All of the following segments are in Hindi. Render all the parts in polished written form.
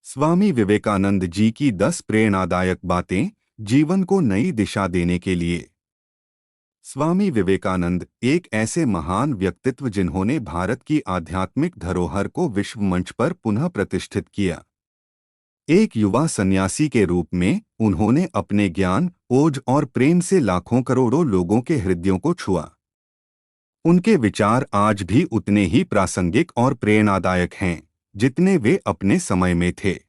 स्वामी विवेकानंद जी की 10 प्रेरणादायक बातें जीवन को नई दिशा देने के लिए। स्वामी विवेकानंद एक ऐसे महान व्यक्तित्व जिन्होंने भारत की आध्यात्मिक धरोहर को विश्व मंच पर पुनः प्रतिष्ठित किया। एक युवा सन्यासी के रूप में उन्होंने अपने ज्ञान, ओज और प्रेम से लाखों करोड़ों लोगों के हृदयों को छुआ। उनके विचार आज भी उतने ही प्रासंगिक और प्रेरणादायक हैं जितने वे अपने समय में थे।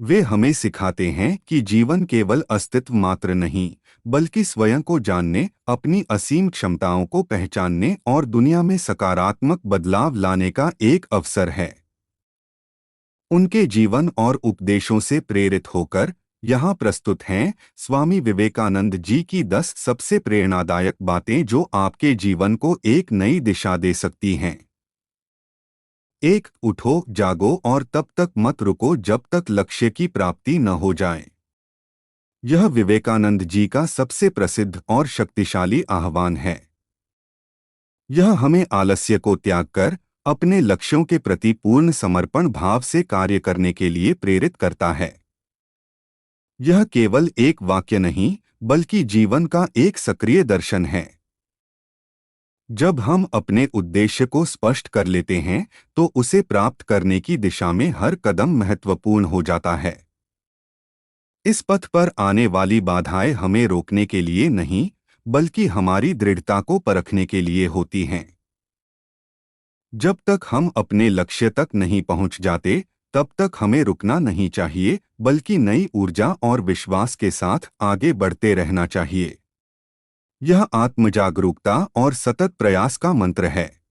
वे हमें सिखाते हैं कि जीवन केवल अस्तित्व मात्र नहीं, बल्कि स्वयं को जानने, अपनी असीम क्षमताओं को पहचानने और दुनिया में सकारात्मक बदलाव लाने का एक अवसर है। उनके जीवन और उपदेशों से प्रेरित होकर यहाँ प्रस्तुत हैं स्वामी विवेकानंद जी की 10 सबसे प्रेरणादायक बातें जो आपके जीवन को एक नई दिशा दे सकती हैं। 1. उठो, जागो और तब तक मत रुको जब तक लक्ष्य की प्राप्ति न हो जाए। यह विवेकानंद जी का सबसे प्रसिद्ध और शक्तिशाली आह्वान है। यह हमें आलस्य को त्याग कर अपने लक्ष्यों के प्रति पूर्ण समर्पण भाव से कार्य करने के लिए प्रेरित करता है। यह केवल एक वाक्य नहीं, बल्कि जीवन का एक सक्रिय दर्शन है। जब हम अपने उद्देश्य को स्पष्ट कर लेते हैं, तो उसे प्राप्त करने की दिशा में हर कदम महत्वपूर्ण हो जाता है। इस पथ पर आने वाली बाधाएं हमें रोकने के लिए नहीं, बल्कि हमारी दृढ़ता को परखने के लिए होती हैं। जब तक हम अपने लक्ष्य तक नहीं पहुंच जाते, तब तक हमें रुकना नहीं चाहिए, बल्कि नई ऊर्जा और विश्वास के साथ आगे बढ़ते रहना चाहिए। यह आत्मजागरूकता और सतत प्रयास का मंत्र है।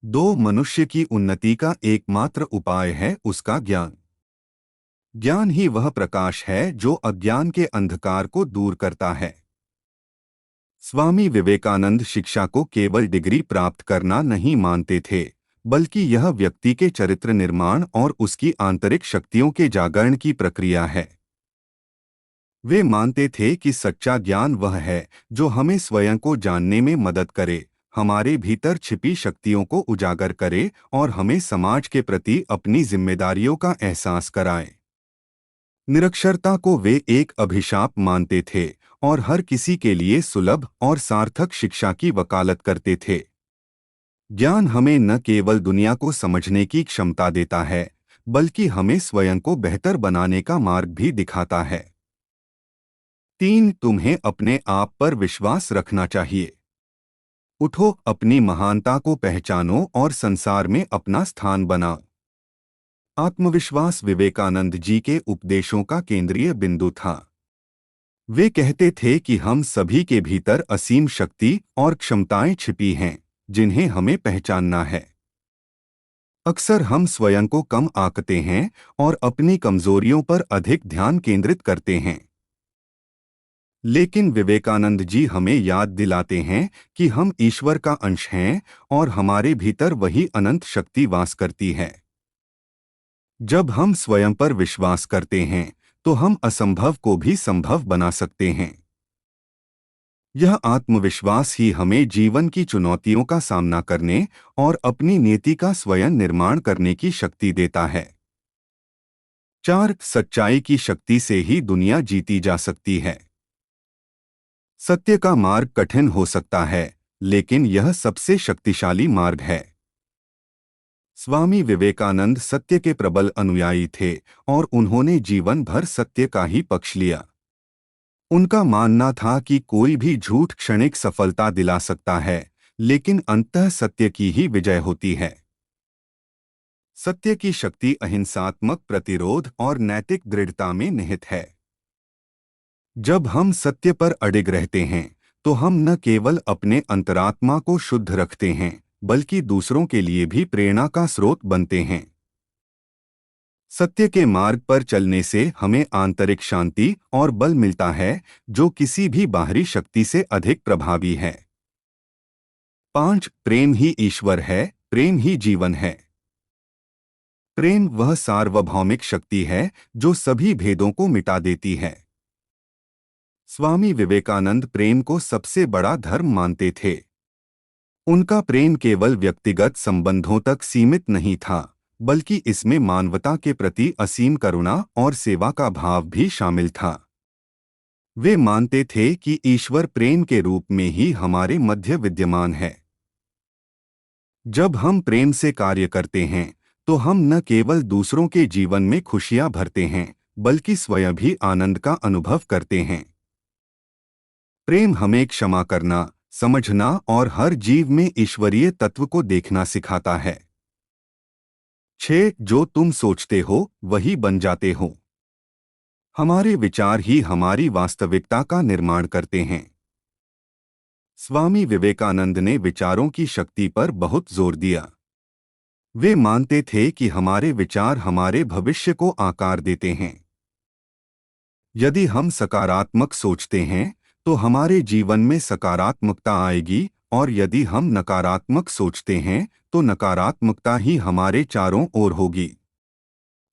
2. मनुष्य की उन्नति का एकमात्र उपाय है उसका ज्ञान। ज्ञान ही वह प्रकाश है जो अज्ञान के अंधकार को दूर करता है। स्वामी विवेकानंद शिक्षा को केवल डिग्री प्राप्त करना नहीं मानते थे, बल्कि यह व्यक्ति के चरित्र निर्माण और उसकी आंतरिक शक्तियों के जागरण की प्रक्रिया है। वे मानते थे कि सच्चा ज्ञान वह है जो हमें स्वयं को जानने में मदद करे, हमारे भीतर छिपी शक्तियों को उजागर करे और हमें समाज के प्रति अपनी जिम्मेदारियों का एहसास कराए। निरक्षरता को वे एक अभिशाप मानते थे और हर किसी के लिए सुलभ और सार्थक शिक्षा की वकालत करते थे। ज्ञान हमें न केवल दुनिया को समझने की क्षमता देता है, बल्कि हमें स्वयं को बेहतर बनाने का मार्ग भी दिखाता है। 3. तुम्हें अपने आप पर विश्वास रखना चाहिए। उठो, अपनी महानता को पहचानो और संसार में अपना स्थान बनाओ। आत्मविश्वास विवेकानंद जी के उपदेशों का केंद्रीय बिंदु था। वे कहते थे कि हम सभी के भीतर असीम शक्ति और क्षमताएं छिपी हैं, जिन्हें हमें पहचानना है। अक्सर हम स्वयं को कम आंकते हैं और अपनी कमजोरियों पर अधिक ध्यान केंद्रित करते हैं। लेकिन विवेकानंद जी हमें याद दिलाते हैं कि हम ईश्वर का अंश हैं और हमारे भीतर वही अनंत शक्ति वास करती है। जब हम स्वयं पर विश्वास करते हैं, तो हम असंभव को भी संभव बना सकते हैं। यह आत्मविश्वास ही हमें जीवन की चुनौतियों का सामना करने और अपनी नीति का स्वयं निर्माण करने की शक्ति देता है। 4. सच्चाई की शक्ति से ही दुनिया जीती जा सकती है। सत्य का मार्ग कठिन हो सकता है, लेकिन यह सबसे शक्तिशाली मार्ग है। स्वामी विवेकानंद सत्य के प्रबल अनुयायी थे और उन्होंने जीवन भर सत्य का ही पक्ष लिया। उनका मानना था कि कोई भी झूठ क्षणिक सफलता दिला सकता है, लेकिन अंततः सत्य की ही विजय होती है। सत्य की शक्ति अहिंसात्मक प्रतिरोध और नैतिक दृढ़ता में निहित है। जब हम सत्य पर अडिग रहते हैं, तो हम न केवल अपने अंतरात्मा को शुद्ध रखते हैं, बल्कि दूसरों के लिए भी प्रेरणा का स्रोत बनते हैं। सत्य के मार्ग पर चलने से हमें आंतरिक शांति और बल मिलता है, जो किसी भी बाहरी शक्ति से अधिक प्रभावी है। 5. प्रेम ही ईश्वर है, प्रेम ही जीवन है। प्रेम वह सार्वभौमिक शक्ति है जो सभी भेदों को मिटा देती है। स्वामी विवेकानंद प्रेम को सबसे बड़ा धर्म मानते थे। उनका प्रेम केवल व्यक्तिगत संबंधों तक सीमित नहीं था, बल्कि इसमें मानवता के प्रति असीम करुणा और सेवा का भाव भी शामिल था। वे मानते थे कि ईश्वर प्रेम के रूप में ही हमारे मध्य विद्यमान है। जब हम प्रेम से कार्य करते हैं तो हम न केवल दूसरों के जीवन में खुशियां भरते हैं, बल्कि स्वयं भी आनंद का अनुभव करते हैं। प्रेम हमें क्षमा करना, समझना और हर जीव में ईश्वरीय तत्व को देखना सिखाता है। 6. जो तुम सोचते हो वही बन जाते हो। हमारे विचार ही हमारी वास्तविकता का निर्माण करते हैं। स्वामी विवेकानंद ने विचारों की शक्ति पर बहुत जोर दिया। वे मानते थे कि हमारे विचार हमारे भविष्य को आकार देते हैं। यदि हम सकारात्मक सोचते हैं तो हमारे जीवन में सकारात्मकता आएगी, और यदि हम नकारात्मक सोचते हैं तो नकारात्मकता ही हमारे चारों ओर होगी।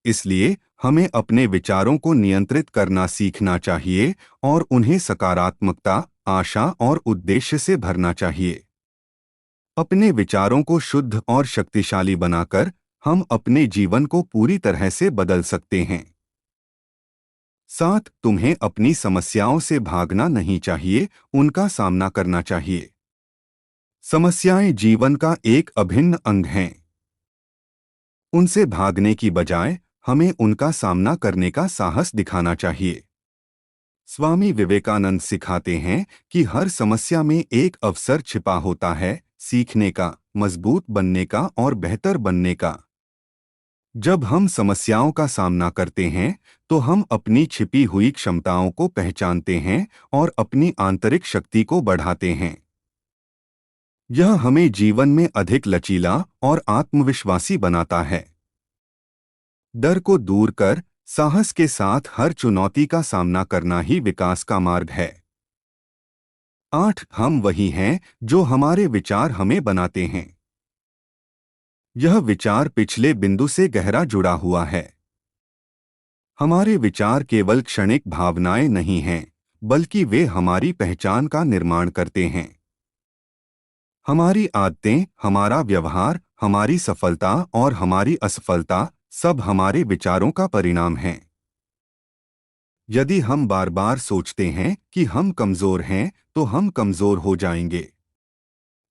इसलिए हमें अपने विचारों को नियंत्रित करना सीखना चाहिए और उन्हें सकारात्मकता, आशा और उद्देश्य से भरना चाहिए। अपने विचारों को शुद्ध और शक्तिशाली बनाकर हम अपने जीवन को पूरी तरह से बदल सकते हैं। 7. तुम्हें अपनी समस्याओं से भागना नहीं चाहिए, उनका सामना करना चाहिए। समस्याएं जीवन का एक अभिन्न अंग हैं। उनसे भागने की बजाय हमें उनका सामना करने का साहस दिखाना चाहिए। स्वामी विवेकानंद सिखाते हैं कि हर समस्या में एक अवसर छिपा होता है, सीखने का, मजबूत बनने का और बेहतर बनने का। जब हम समस्याओं का सामना करते हैं तो हम अपनी छिपी हुई क्षमताओं को पहचानते हैं और अपनी आंतरिक शक्ति को बढ़ाते हैं। यह हमें जीवन में अधिक लचीला और आत्मविश्वासी बनाता है। डर को दूर कर साहस के साथ हर चुनौती का सामना करना ही विकास का मार्ग है। 8. हम वही हैं जो हमारे विचार हमें बनाते हैं। यह विचार पिछले बिंदु से गहरा जुड़ा हुआ है। हमारे विचार केवल क्षणिक भावनाएं नहीं हैं, बल्कि वे हमारी पहचान का निर्माण करते हैं। हमारी आदतें, हमारा व्यवहार, हमारी सफलता और हमारी असफलता सब हमारे विचारों का परिणाम हैं। यदि हम बार बार सोचते हैं कि हम कमजोर हैं तो हम कमजोर हो जाएंगे।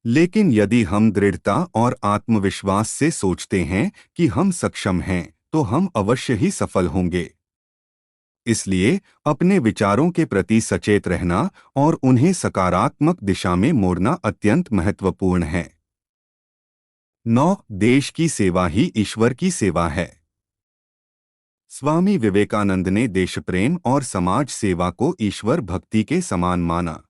लेकिन यदि हम दृढ़ता और आत्मविश्वास से सोचते हैं कि हम सक्षम हैं तो हम अवश्य ही सफल होंगे। इसलिए अपने विचारों के प्रति सचेत रहना और उन्हें सकारात्मक दिशा में मोड़ना अत्यंत महत्वपूर्ण है। 9. देश की सेवा ही ईश्वर की सेवा है। स्वामी विवेकानंद ने देशप्रेम और समाज सेवा को ईश्वर भक्ति के समान माना।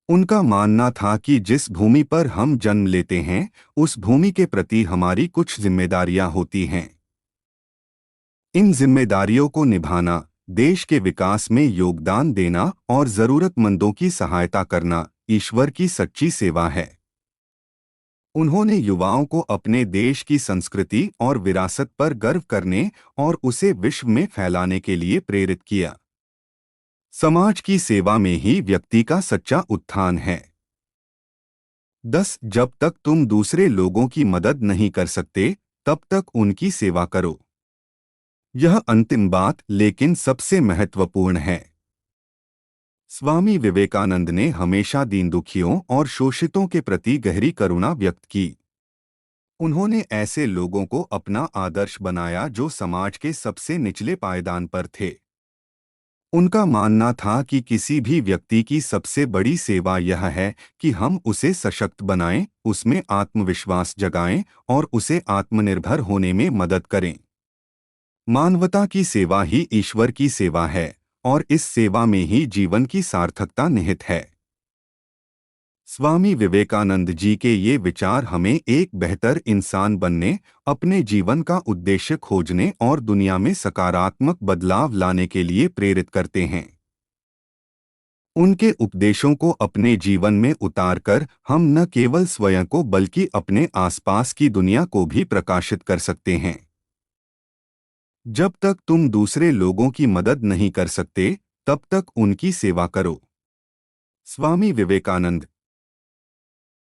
उनका मानना था कि जिस भूमि पर हम जन्म लेते हैं उस भूमि के प्रति हमारी कुछ जिम्मेदारियां होती हैं। इन जिम्मेदारियों को निभाना, देश के विकास में योगदान देना और जरूरतमंदों की सहायता करना ईश्वर की सच्ची सेवा है। उन्होंने युवाओं को अपने देश की संस्कृति और विरासत पर गर्व करने और उसे विश्व में फैलाने के लिए प्रेरित किया। समाज की सेवा में ही व्यक्ति का सच्चा उत्थान है। 10. जब तक तुम दूसरे लोगों की मदद नहीं कर सकते तब तक उनकी सेवा करो। यह अंतिम बात लेकिन सबसे महत्वपूर्ण है। स्वामी विवेकानंद ने हमेशा दीन दुखियों और शोषितों के प्रति गहरी करुणा व्यक्त की। उन्होंने ऐसे लोगों को अपना आदर्श बनाया जो समाज के सबसे निचले पायदान पर थे। उनका मानना था कि किसी भी व्यक्ति की सबसे बड़ी सेवा यह है कि हम उसे सशक्त बनाएं, उसमें आत्मविश्वास जगाएं और उसे आत्मनिर्भर होने में मदद करें। मानवता की सेवा ही ईश्वर की सेवा है और इस सेवा में ही जीवन की सार्थकता निहित है। स्वामी विवेकानंद जी के ये विचार हमें एक बेहतर इंसान बनने, अपने जीवन का उद्देश्य खोजने और दुनिया में सकारात्मक बदलाव लाने के लिए प्रेरित करते हैं। उनके उपदेशों को अपने जीवन में उतारकर हम न केवल स्वयं को बल्कि अपने आसपास की दुनिया को भी प्रकाशित कर सकते हैं। जब तक तुम दूसरे लोगों की मदद नहीं कर सकते तब तक उनकी सेवा करो। स्वामी विवेकानंद